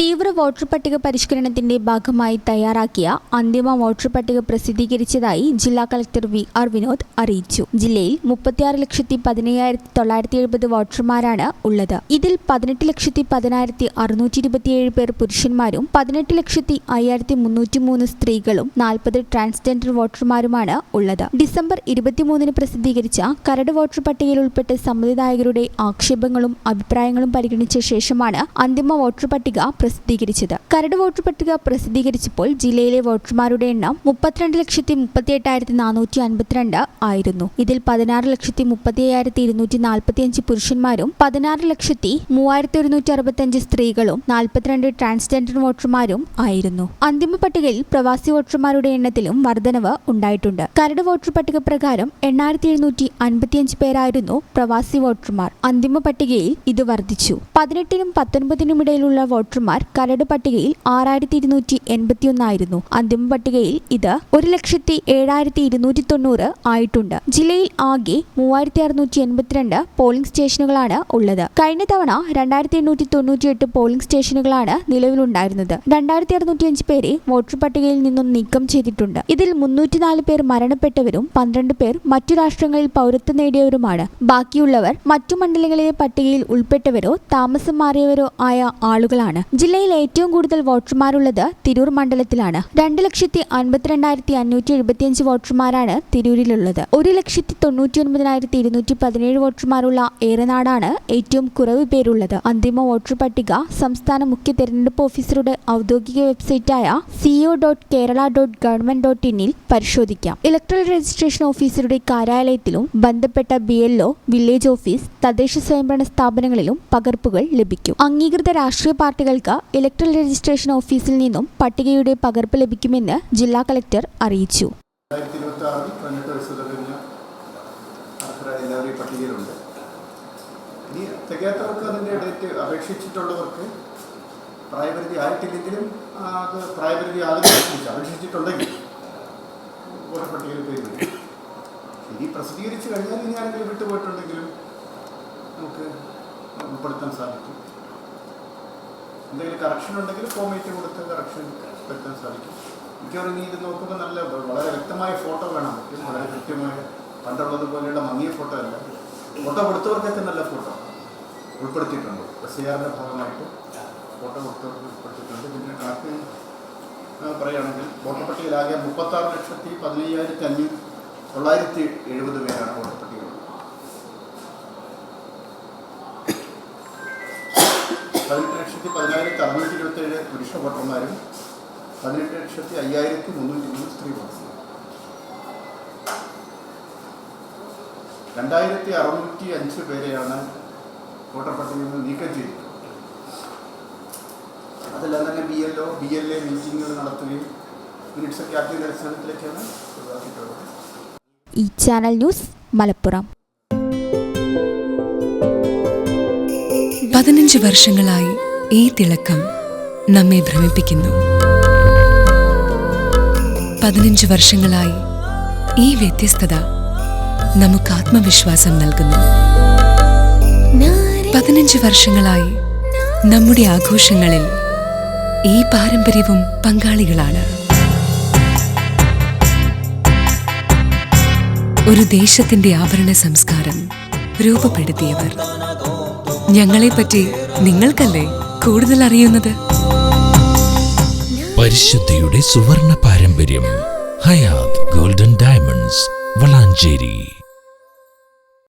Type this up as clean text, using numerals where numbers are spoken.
തീവ്ര വോട്ടർ പട്ടിക പരിഷ്കരണത്തിന്റെ ഭാഗമായി തയ്യാറാക്കിയ അന്തിമ വോട്ടർ പട്ടിക പ്രസിദ്ധീകരിച്ചതായി ജില്ലാ കളക്ടർ വി.ആർ. വിനോദ് അറിയിച്ചു. ജില്ലയിൽ 36,15,970 വോട്ടർമാരാണ് ഉള്ളത്. ഇതിൽ 18,10,627 പേർ പുരുഷന്മാരും 18,05,303 സ്ത്രീകളും 40 ട്രാൻസ്ജെൻഡർ വോട്ടർമാരുമാണ് ഉള്ളത്. ഡിസംബർ 23 പ്രസിദ്ധീകരിച്ച കരട് വോട്ടർ പട്ടികയിൽ ഉൾപ്പെട്ട സമ്മതിദായകരുടെ ആക്ഷേപങ്ങളും അഭിപ്രായങ്ങളും പരിഗണിച്ച ശേഷമാണ് അന്തിമ വോട്ടർ പട്ടിക പ്രസിദ്ധീകരിച്ചത്. കരട് വോട്ടർ പട്ടിക പ്രസിദ്ധീകരിച്ചപ്പോൾ ജില്ലയിലെ വോട്ടർമാരുടെ എണ്ണം 32,38,452 ആയിരുന്നു. ഇതിൽ 16,35,245 പുരുഷന്മാരും 16,03,165 സ്ത്രീകളും 42 ട്രാൻസ്ജെൻഡർ വോട്ടർമാരും ആയിരുന്നു. അന്തിമ പട്ടികയിൽ പ്രവാസി വോട്ടർമാരുടെ എണ്ണത്തിലും വർധനവ് ഉണ്ടായിട്ടുണ്ട്. കരട് വോട്ടർ പട്ടിക പ്രകാരം 8,755 പേരായിരുന്നു പ്രവാസി വോട്ടർമാർ. അന്തിമ പട്ടികയിൽ ഇത് വർദ്ധിച്ചു. 18-നും 19-നും ഇടയിലുള്ള വോട്ടർമാർ കരട് പട്ടികയിൽ 6,281 ആയിരുന്നു. അന്തിമ പട്ടികയിൽ ഇത് 1,07,290 ആയിട്ടുണ്ട്. ജില്ലയിൽ ആകെ 3,682 പോളിംഗ് സ്റ്റേഷനുകളാണ് ഉള്ളത്. കഴിഞ്ഞ തവണ 2,898 പോളിംഗ് സ്റ്റേഷനുകളാണ് നിലവിലുണ്ടായിരുന്നത്. 2,605 പേരെ വോട്ടർ പട്ടികയിൽ നിന്നും നീക്കം ചെയ്തിട്ടുണ്ട്. ഇതിൽ 304 പേർ മരണപ്പെട്ടവരും 12 പേർ മറ്റു രാഷ്ട്രങ്ങളിൽ പൗരത്വം നേടിയവരുമാണ്. ബാക്കിയുള്ളവർ മറ്റു മണ്ഡലങ്ങളിലെ പട്ടികയിൽ ഉൾപ്പെട്ടവരോ താമസം മാറിയവരോ ആയ ആളുകളാണ്. ജില്ലയിൽ ഏറ്റവും കൂടുതൽ വോട്ടർമാരുള്ളത് തിരൂർ മണ്ഡലത്തിലാണ്. 2,52,575 വോട്ടർമാരാണ് തിരൂരിലുള്ളത്. 1,99,217 വോട്ടർമാരുള്ള ഏറനാടാണ് ഏറ്റവും കുറവ് പേരുള്ളത്. അന്തിമ വോട്ടർ പട്ടിക സംസ്ഥാന മുഖ്യ തെരഞ്ഞെടുപ്പ് ഓഫീസറുടെ ഔദ്യോഗിക വെബ്സൈറ്റായ co.kerala.government.in പരിശോധിക്കാം. ഇലക്ട്രൽ രജിസ്ട്രേഷൻ ഓഫീസറുടെ കാര്യാലയത്തിലും ബന്ധപ്പെട്ട BLO, വില്ലേജ് ഓഫീസ്, തദ്ദേശ സ്വയംഭരണ സ്ഥാപനങ്ങളിലും പകർപ്പുകൾ ലഭിക്കും. അംഗീകൃത രാഷ്ട്രീയ പാർട്ടികൾക്ക് ഇലക്ട്രൽ രജിസ്ട്രേഷൻ ഓഫീസിൽ നിന്നും പട്ടികയുടെ പകർപ്പ് ലഭിക്കുമെന്ന് ജില്ലാ കളക്ടർ അറിയിച്ചു. അപേക്ഷിച്ചിട്ടുള്ളവർക്ക് പ്രായപരിധി ആയിട്ടില്ലെങ്കിലും അത് പ്രായപരിധി അപേക്ഷിച്ചിട്ടുണ്ടെങ്കിൽ വോട്ടർ പട്ടികയിൽ പേര് വരും. ഇനി പ്രസിദ്ധീകരിച്ച് കഴിഞ്ഞാൽ ഇനി ആരെങ്കിലും വിട്ടുപോയിട്ടുണ്ടെങ്കിലും നമുക്ക് ഉൾപ്പെടുത്താൻ സാധിക്കും. എന്തെങ്കിലും കറക്ഷൻ ഉണ്ടെങ്കിൽ ഫോർമേറ്റ് കൊടുത്ത് കറക്ഷൻ വരുത്താൻ സാധിക്കും. മിക്കവാറും ഇനി ഇത് നോക്കുമ്പോൾ വളരെ വ്യക്തമായ ഫോട്ടോ കാണാൻ പറ്റും. വളരെ കൃത്യമായ പണ്ടുള്ളത് പോലെയുള്ള മങ്ങിയ ഫോട്ടോ അല്ല. ഫോട്ടോ കൊടുത്തവർക്കൊക്കെ നല്ല ഫോട്ടോ ഉൾപ്പെടുത്തിയിട്ടുണ്ട്. SIRന്റെ ഭാഗമായിട്ട് ഫോട്ടോ കൊടുത്തവർക്ക് ഉൾപ്പെടുത്തിയിട്ടുണ്ട്. പിന്നെ കണക്ക് പറയുകയാണെങ്കിൽ വോട്ടർ പട്ടികയിലാകെ 36,15,970 പേരാണ് വോട്ടർ പട്ടികയിലുള്ളത്. 18,10,627 പുരുഷ വോട്ടർമാരും 18,05,303 സ്ത്രീ വോട്ടർമാരും. 2,605 പേരെയാണ് വോട്ടർ പട്ടികയിൽ നിന്ന് നീക്കം ചെയ്തിട്ടുള്ളത്. അതെല്ലാം തന്നെ BLO, BLA മീറ്റിങ്ങുകൾ നടത്തുകയും മിനിറ്റ്സൊക്കെ ആക്കിയ അടിസ്ഥാനത്തിലേക്കാണ് ഒഴിവാക്കിയിട്ടുള്ളത്. ഈ ചാനൽ ന്യൂസ് മലപ്പുറം. 15 വർഷങ്ങളായി ഈ തിളക്കം നമ്മെ ഭ്രമിപ്പിക്കുന്നു. 15 വർഷങ്ങളായി ഈ വ്യത്യസ്തത നമുക്ക് ആത്മവിശ്വാസം നൽകുന്നു. 15 വർഷങ്ങളായി നമ്മുടെ ആഘോഷങ്ങളിൽ ഈ പാരമ്പര്യവും പങ്കാളികളാണ്. ഒരു ദേശത്തിന്റെ ആഭരണ സംസ്കാരം രൂപപ്പെടുത്തിയവർ. ഞങ്ങളെപ്പറ്റി നിങ്ങൾക്കല്ലേ കൂടുതൽ അറിയുന്നത്? പരിശുദ്ധിയുടെ സുവർണ പാരമ്പര്യം. Hayath golden diamonds, Valanchery.